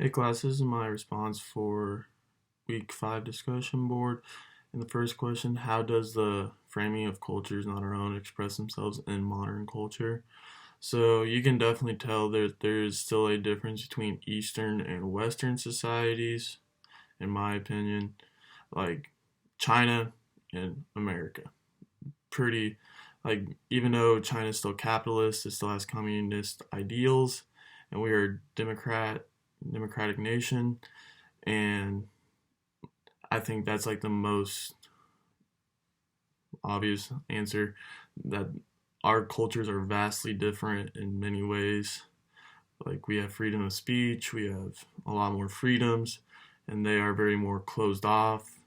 Hey class, this is my response for week 5 discussion board. In the first question, how does the framing of cultures not our own express themselves in modern culture? So you can definitely tell that there's still a difference between Eastern and Western societies, in my opinion, like China and America. Pretty, like, even though China is still capitalist, it still has communist ideals, and we are a democratic nation, and I think that's like the most obvious answer, that our cultures are vastly different in many ways. Like, we have freedom of speech, we have a lot more freedoms, and they are very more closed off.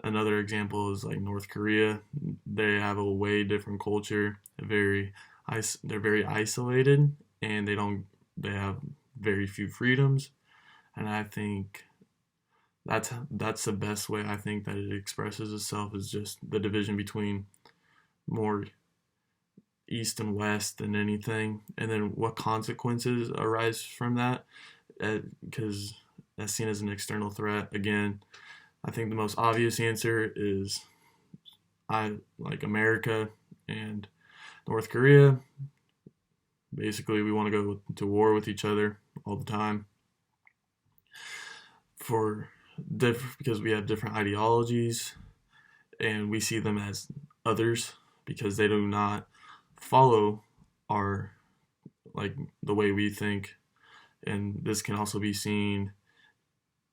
Another example is like North Korea. They have a way different culture. They're very isolated, and they have very few freedoms. And I think that's the best way I think that it expresses itself, is just the division between more east and west than anything, and then what consequences arise from that, because that's seen as an external threat. Again, I think the most obvious answer is I like America and North Korea. Basically, we want to go to war with each other all the time for because we have different ideologies, and we see them as others because they do not follow our, like, the way we think. And this can also be seen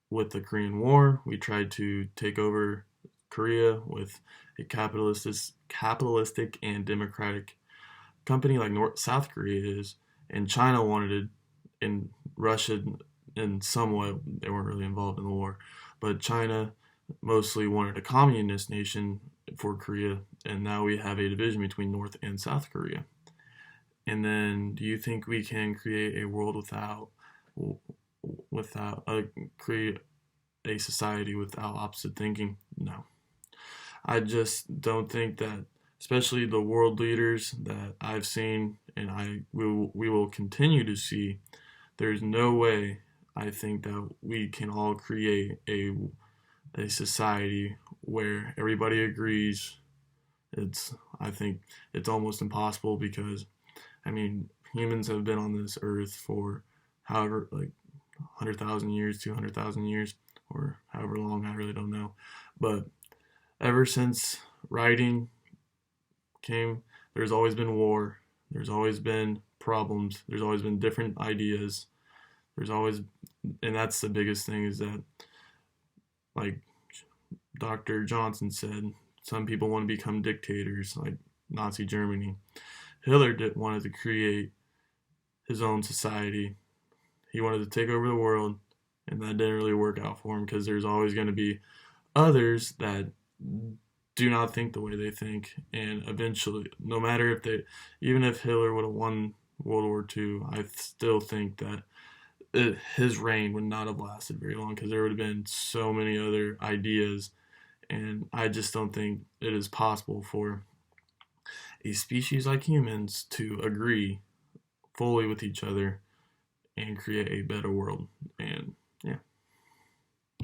with the Korean War. We tried to take over Korea with a capitalistic and democratic company like South Korea is, and China wanted it, and Russia in somewhat, they weren't really involved in the war, but China mostly wanted a communist nation for Korea, and now we have a division between North and South Korea. And then, do you think we can create a world without create a society without opposite thinking? No. I just don't think that, especially the world leaders that I've seen, and we will continue to see, there's no way I think that we can all create a society where everybody agrees. I think it's almost impossible, because I mean, humans have been on this earth for however, like, 100,000 years, 200,000 years, or however long, I really don't know. But ever since writing came, there's always been war, there's always been problems, there's always been different ideas. There's always, and that's the biggest thing, is that, like Dr. Johnson said, some people want to become dictators, like Nazi Germany. Hitler wanted to create his own society. He wanted to take over the world, and that didn't really work out for him, because there's always going to be others that do not think the way they think. And eventually, no matter if they, even if Hitler would have won World War II, I still think that his reign would not have lasted very long, because there would have been so many other ideas. And I just don't think it is possible for a species like humans to agree fully with each other and create a better world. And